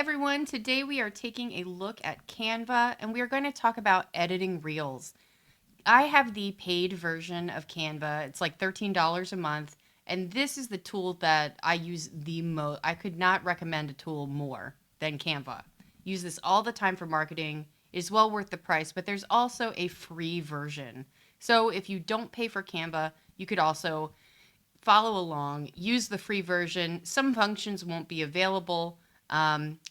everyone, today we are taking a look at Canva and we are going to talk about editing Reels. I have the paid version of Canva. It's like $13 a month, and this is the tool that I use the most. I could not recommend a tool more than Canva. Use this all the time for marketing. It is well worth the price, but there's also a free version. So if you don't pay for Canva, you could also follow along, use the free version. Some functions won't be available,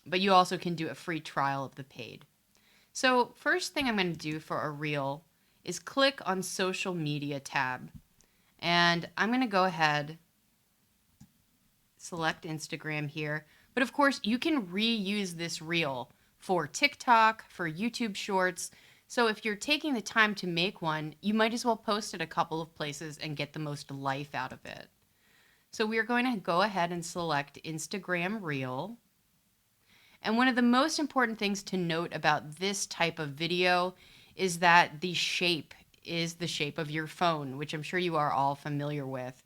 but you also can do a free trial of the paid. So first thing I'm going to do for a reel is click on social media tab. And I'm going to go ahead, select Instagram here. But of course, you can reuse this reel for TikTok, for YouTube Shorts. So if you're taking the time to make one, you might as well post it a couple of places and get the most life out of it. So we are going to go ahead and select Instagram Reel. And one of the most important things to note about this type of video is that the shape is the shape of your phone, which I'm sure you are all familiar with.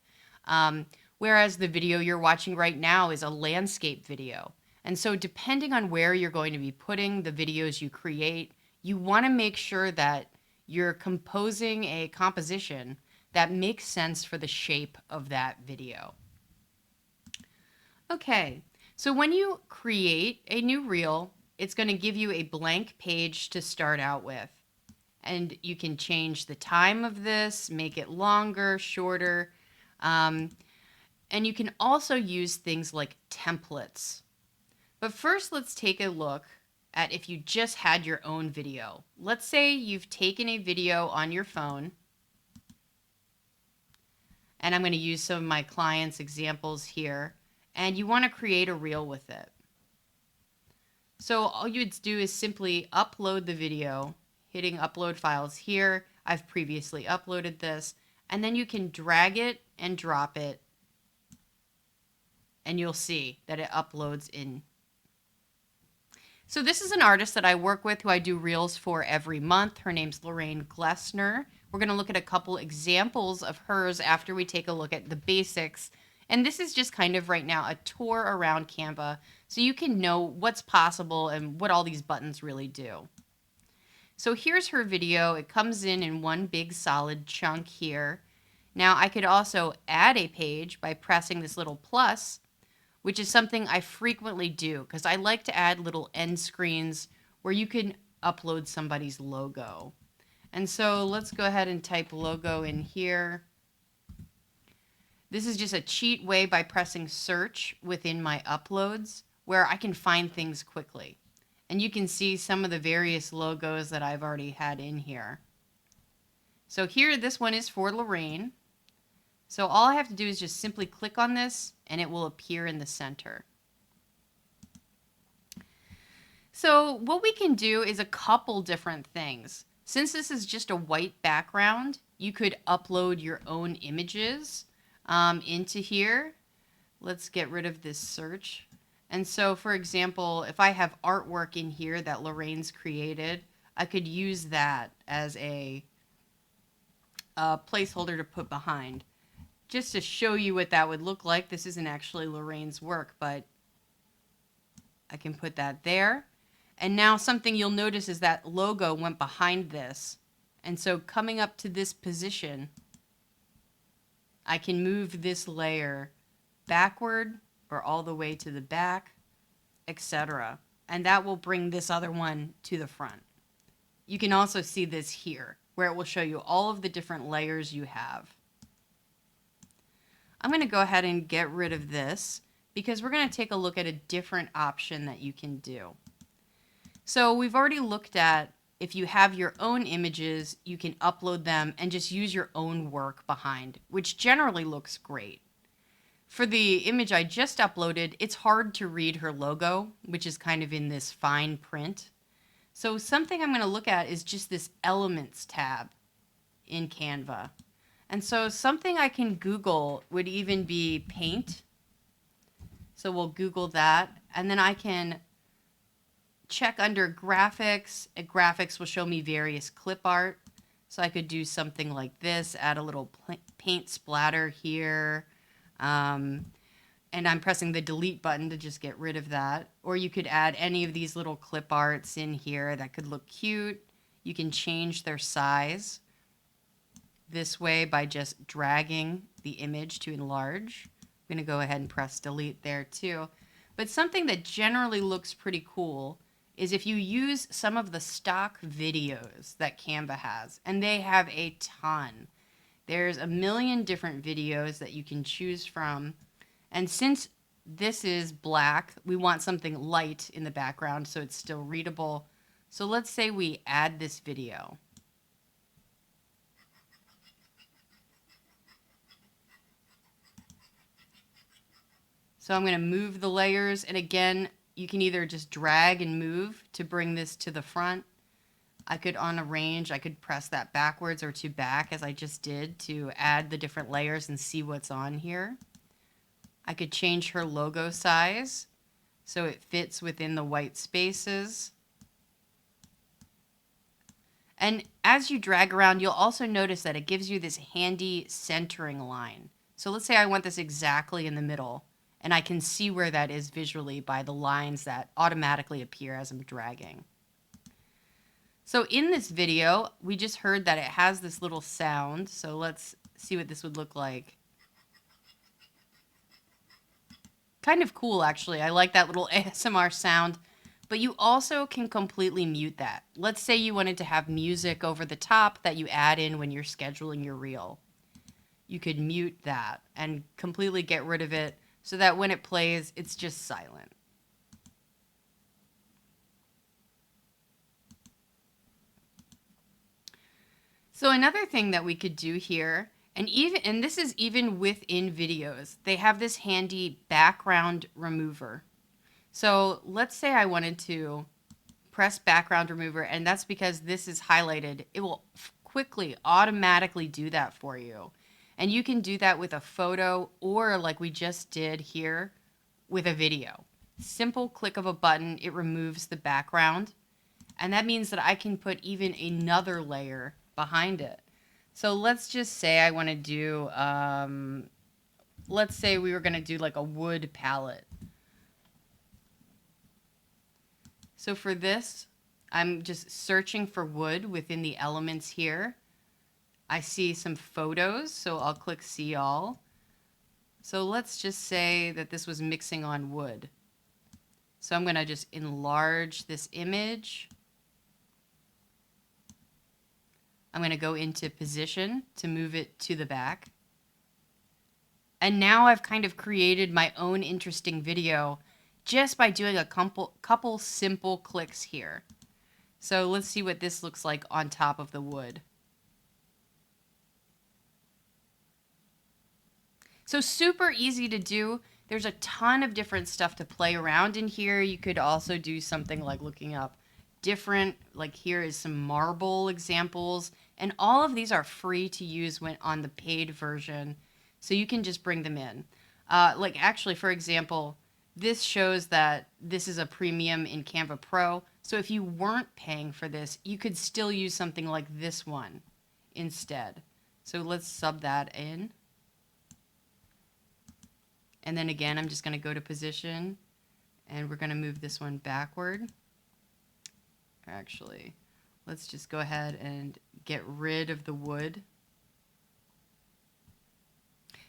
Whereas the video you're watching right now is a landscape video. And so depending on where you're going to be putting the videos you create, you want to make sure that you're composing a composition that makes sense for the shape of that video. Okay, so when you create a new reel, it's going to give you a blank page to start out with. And you can change the time of this, make it longer, shorter. And you can also use things like templates. But first, let's take a look at if you just had your own video. Let's say you've taken a video on your phone. And I'm going to use some of my clients' examples here. And you want to create a reel with it. So all you would do is simply upload the video, hitting upload files here. I've previously uploaded this. And then you can drag it and drop it. And you'll see that it uploads in. So this is an artist that I work with who I do reels for every month. Her name's Lorraine Glessner. We're going to look at a couple examples of hers after we take a look at the basics. And this is just kind of right now a tour around Canva so you can know what's possible and what all these buttons really do. So here's her video. It comes in one big solid chunk here. Now I could also add a page by pressing this little plus, which is something I frequently do because I like to add little end screens where you can upload somebody's logo. And so let's go ahead and type logo in here. This is just a cheat way by pressing search within my uploads where I can find things quickly. And you can see some of the various logos that I've already had in here. So here, this one is for Lorraine. So all I have to do is just simply click on this and it will appear in the center. So what we can do is a couple different things. Since this is just a white background, you could upload your own images into here. Let's get rid of this search. And so, for example, if I have artwork in here that Lorraine's created, I could use that as a placeholder to put behind. Just to show you what that would look like. This isn't actually Lorraine's work, but I can put that there. And now something you'll notice is that logo went behind this. And so coming up to this position, I can move this layer backward or all the way to the back, etc. And that will bring this other one to the front. You can also see this here, where it will show you all of the different layers you have. I'm going to go ahead and get rid of this because we're going to take a look at a different option that you can do. So we've already looked at if you have your own images, you can upload them and just use your own work behind, which generally looks great. For the image I just uploaded, it's hard to read her logo, which is kind of in this fine print. So something I'm going to look at is just this Elements tab in Canva. And so something I can Google would even be paint. So we'll Google that. And then I can check under graphics. Graphics will show me various clip art. So I could do something like this, add a little paint splatter here. And I'm pressing the delete button to just get rid of that. Or you could add any of these little clip arts in here that could look cute. You can change their size this way by just dragging the image to enlarge. I'm going to go ahead and press delete there too. But something that generally looks pretty cool is if you use some of the stock videos that Canva has, and they have a ton. There's a million different videos that you can choose from. And since this is black, we want something light in the background so it's still readable. So let's say we add this video. So I'm going to move the layers, and again, you can either just drag and move to bring this to the front. I could, on arrange, I could press that backwards or to back as I just did to add the different layers and see what's on here. I could change her logo size so it fits within the white spaces. And as you drag around, you'll also notice that it gives you this handy centering line. So let's say I want this exactly in the middle, and I can see where that is visually by the lines that automatically appear as I'm dragging. So in this video, we just heard that it has this little sound. So let's see what this would look like. Kind of cool, actually. I like that little ASMR sound. But you also can completely mute that. Let's say you wanted to have music over the top that you add in when you're scheduling your reel. You could mute that and completely get rid of it so that when it plays, it's just silent. So another thing that we could do here, and this is even within videos, they have this handy background remover. So let's say I wanted to press background remover, and that's because this is highlighted. It will quickly, automatically do that for you. And you can do that with a photo or like we just did here with a video. Simple click of a button, it removes the background. And that means that I can put even another layer behind it. So let's just say I want to do, let's say we were going to do like a wood palette. So for this, I'm just searching for wood within the elements here. I see some photos, so I'll click see all. So let's just say that this was mixing on wood. So I'm going to just enlarge this image. I'm going to go into position to move it to the back. And now I've kind of created my own interesting video just by doing a couple simple clicks here. So let's see what this looks like on top of the wood. So super easy to do. There's a ton of different stuff to play around in here. You could also do something like looking up different, like here is some marble examples, and all of these are free to use when on the paid version. So you can just bring them in. Like actually, for example, this shows that this is a premium in Canva Pro. So if you weren't paying for this, you could still use something like this one instead. So let's sub that in. And then again, I'm just going to go to position, and we're going to move this one backward. Actually, let's just go ahead and get rid of the wood.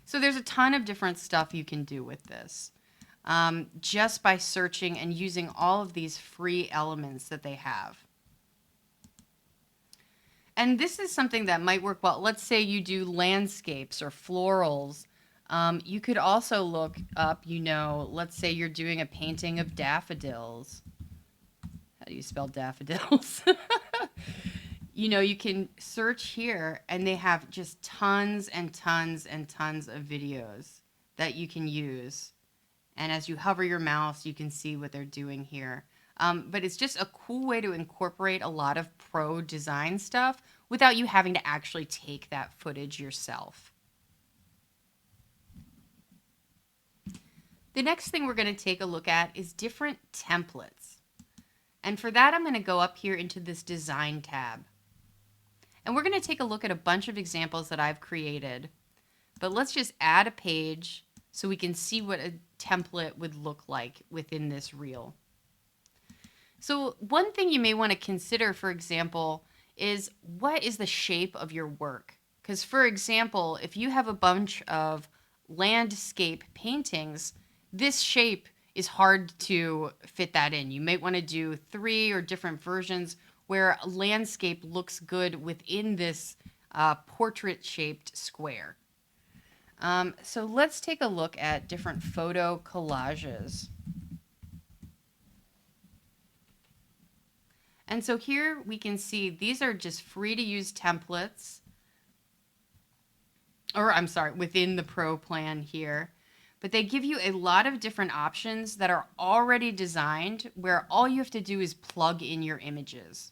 So there's a ton of different stuff you can do with this. Just by searching and using all of these free elements that they have. And this is something that might work well. Let's say you do landscapes or florals. You could also look up, let's say you're doing a painting of daffodils. How do you spell daffodils? You can search here, and they have just tons and tons and tons of videos that you can use. And as you hover your mouse, you can see what they're doing here. But it's just a cool way to incorporate a lot of pro design stuff without you having to actually take that footage yourself. The next thing we're going to take a look at is different templates. And for that, I'm going to go up here into this design tab. And we're going to take a look at a bunch of examples that I've created. But let's just add a page. so we can see what a template would look like within this reel. So one thing you may want to consider, for example, is what is the shape of your work? Because, for example, if you have a bunch of landscape paintings, this shape is hard to fit that in. You might want to do 3 or different versions where a landscape looks good within this portrait-shaped square. So let's take a look at different photo collages. And so here we can see these are just free to use templates, or I'm sorry, within the Pro plan here. But they give you a lot of different options that are already designed where all you have to do is plug in your images.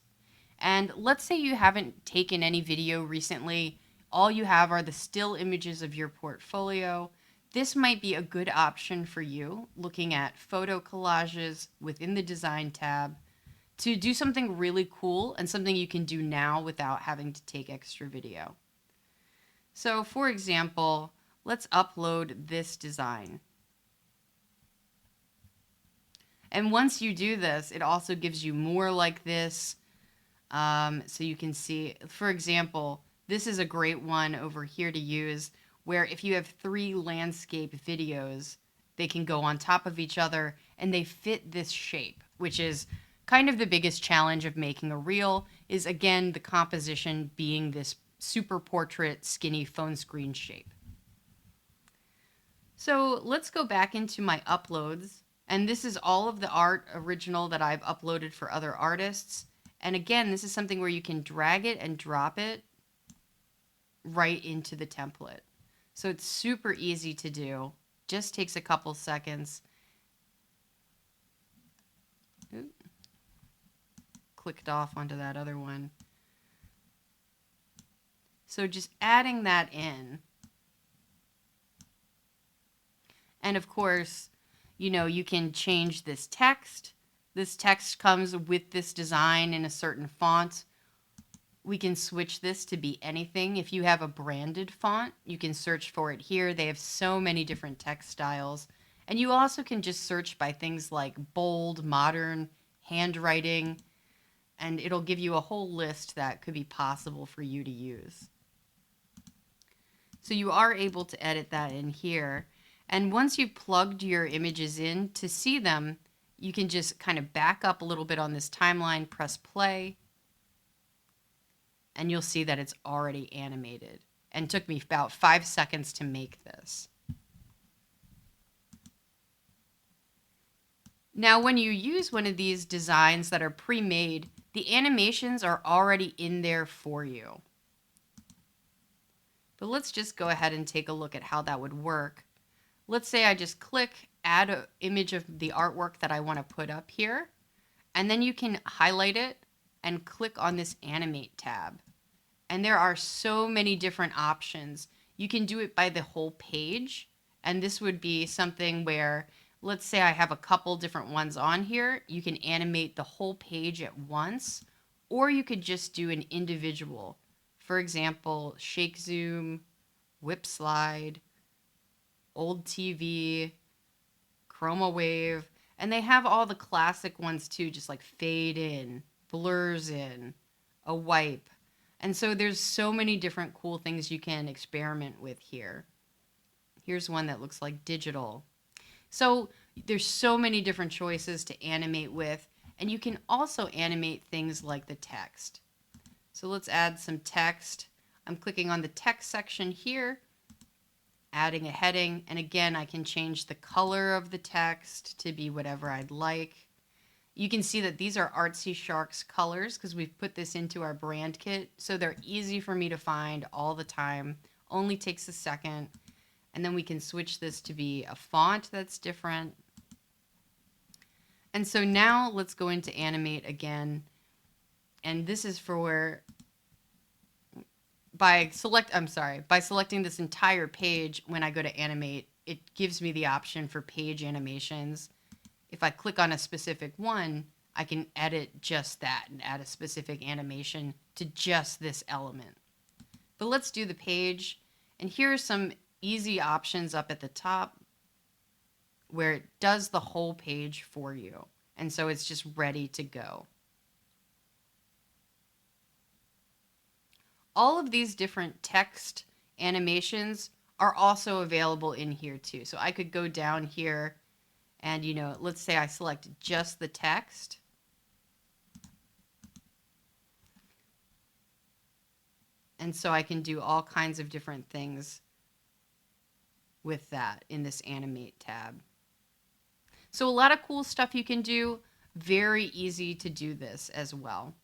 And let's say you haven't taken any video recently, all you have are the still images of your portfolio. This might be a good option for you, looking at photo collages within the Design tab, to do something really cool and something you can do now without having to take extra video. So for example, let's upload this design. And once you do this, it also gives you more like this. So you can see, for example, this is a great one over here to use where if you have 3 landscape videos, they can go on top of each other and they fit this shape, which is kind of the biggest challenge of making a reel, is again the composition being this super portrait skinny phone screen shape. So let's go back into my uploads, and this is all of the art original that I've uploaded for other artists. And again, this is something where you can drag it and drop it right into the template. So it's super easy to do, just takes a couple seconds. Ooh. Clicked off onto that other one. So just adding that in. And of course, you know, you can change this text. This text comes with this design in a certain font. We can switch this to be anything. If you have a branded font, you can search for it here. They have so many different text styles. And you also can just search by things like bold, modern, handwriting, and it'll give you a whole list that could be possible for you to use. So you are able to edit that in here. And once you've plugged your images in, to see them, you can just kind of back up a little bit on this timeline, press play, and you'll see that it's already animated. And took me about 5 seconds to make this. Now, when you use one of these designs that are pre-made, the animations are already in there for you. But let's just go ahead and take a look at how that would work. Let's say I just click add an image of the artwork that I want to put up here, and then you can highlight it and click on this animate tab. And there are so many different options. You can do it by the whole page, and this would be something where, let's say I have a couple different ones on here, you can animate the whole page at once, or you could just do an individual. For example, shake zoom, whip slide, old TV, chroma wave, and they have all the classic ones too, just like fade in, blurs in, a wipe. And so there's so many different cool things you can experiment with here. Here's one that looks like digital. So there's so many different choices to animate with, and you can also animate things like the text. So let's add some text. I'm clicking on the text section here, adding a heading, and again, I can change the color of the text to be whatever I'd like. You can see that these are Artsy Sharks colors because we've put this into our brand kit, so they're easy for me to find all the time. Only takes a second. And then we can switch this to be a font that's different. And so now let's go into animate again. And this is for where by selecting this entire page, when I go to animate, it gives me the option for page animations. If I click on a specific one, I can edit just that and add a specific animation to just this element. But let's do the page. And here are some easy options up at the top. where it does the whole page for you. And so it's just ready to go. All of these different text animations are also available in here too. So I could go down here and, let's say I select just the text. And so I can do all kinds of different things with that in this animate tab. So a lot of cool stuff you can do. Very easy to do this as well.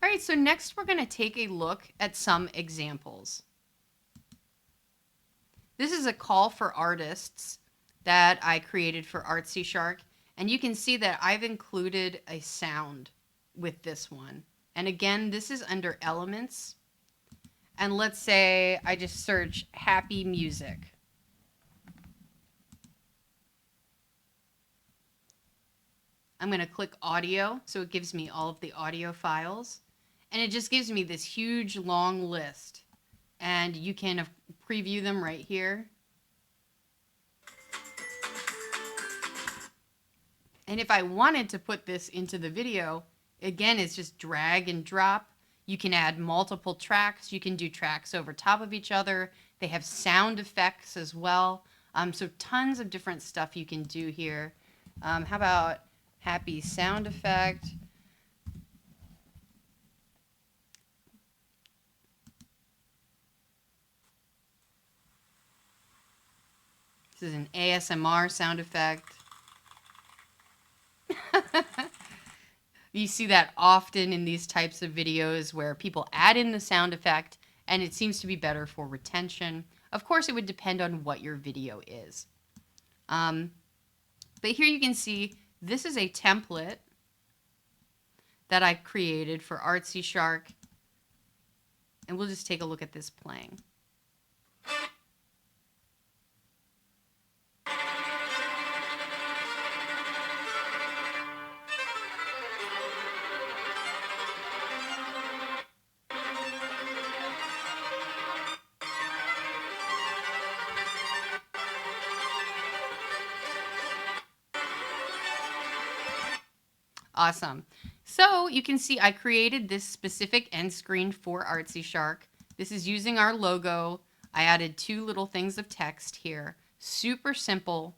All right, so next we're going to take a look at some examples. This is a call for artists that I created for Artsy Shark, and you can see that I've included a sound with this one. And again, this is under Elements. And let's say I just search happy music. I'm going to click audio, so it gives me all of the audio files. And it just gives me this huge long list. And you can preview them right here. And if I wanted to put this into the video, again, it's just drag and drop. You can add multiple tracks. You can do tracks over top of each other. They have sound effects as well. So tons of different stuff you can do here. How about happy sound effect? This is an ASMR sound effect. You see that often in these types of videos where people add in the sound effect, and it seems to be better for retention. Of course, it would depend on what your video is. But here you can see this is a template that I created for Artsy Shark. And we'll just take a look at this playing. Awesome. So you can see I created this specific end screen for Artsy Shark. This is using our logo. I added 2 little things of text here. Super simple.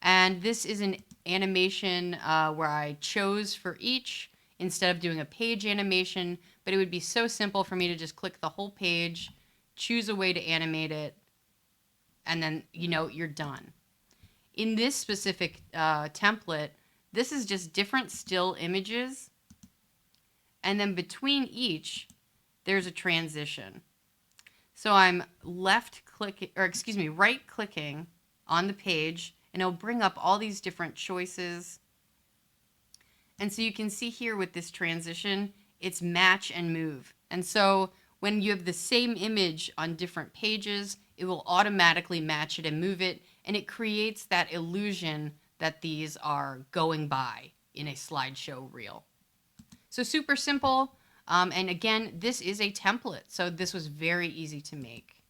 And this is an animation where I chose for each instead of doing a page animation. But it would be so simple for me to just click the whole page, choose a way to animate it, and then, you're done. In this specific template, this is just different still images. And then between each, there's a transition. So I'm right clicking on the page, and it'll bring up all these different choices. And so you can see here with this transition, it's match and move. And so when you have the same image on different pages, it will automatically match it and move it. And it creates that illusion that these are going by in a slideshow reel. So super simple. And again, this is a template. So this was very easy to make.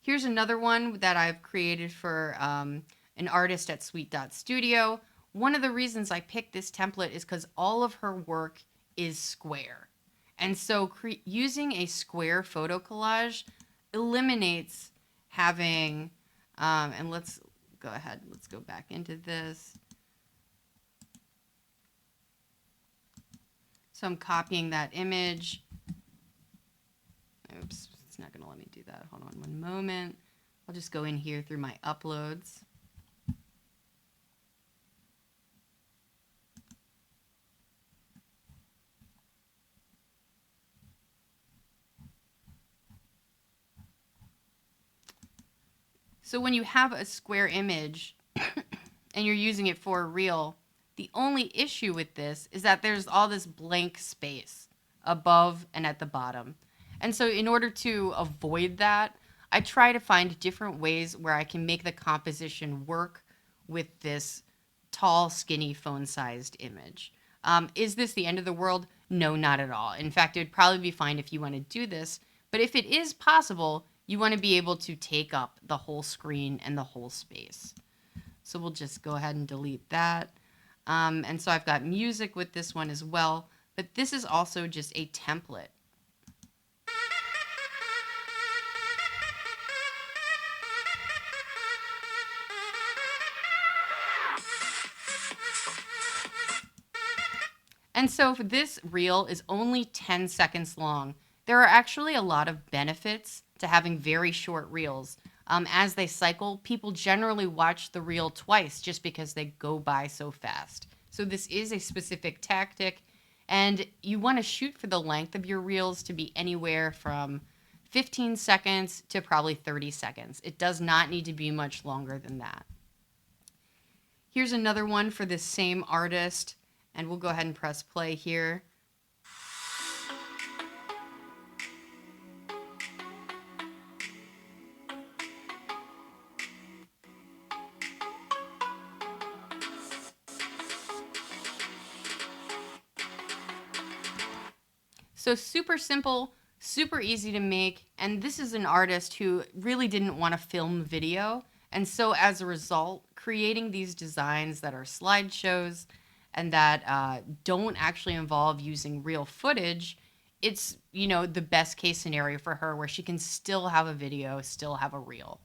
Here's another one that I've created for an artist at Sweet Dot Studio. One of the reasons I picked this template is because all of her work is square. And so using a square photo collage eliminates having, and let's go ahead, let's go back into this. So I'm copying that image. Oops, it's not going to let me do that. Hold on one moment. I'll just go in here through my uploads. So when you have a square image and you're using it for a reel, the only issue with this is that there's all this blank space above and at the bottom. And so in order to avoid that, I try to find different ways where I can make the composition work with this tall, skinny, phone-sized image. Is this the end of the world? No, not at all. In fact, it would probably be fine if you want to do this. But if it is possible, You want to be able to take up the whole screen and the whole space. So we'll just go ahead and delete that. And so I've got music with this one as well, but this is also just a template. And so if this reel is only 10 seconds long, there are actually a lot of benefits to having very short reels. As they cycle, people generally watch the reel twice just because they go by so fast. So this is a specific tactic, and you want to shoot for the length of your reels to be anywhere from 15 seconds to probably 30 seconds. It does not need to be much longer than that. Here's another one for this same artist, and we'll go ahead and press play here. So super simple, super easy to make, and this is an artist who really didn't want to film video, and so as a result, creating these designs that are slideshows and that don't actually involve using real footage, it's, the best case scenario for her where she can still have a video, still have a reel.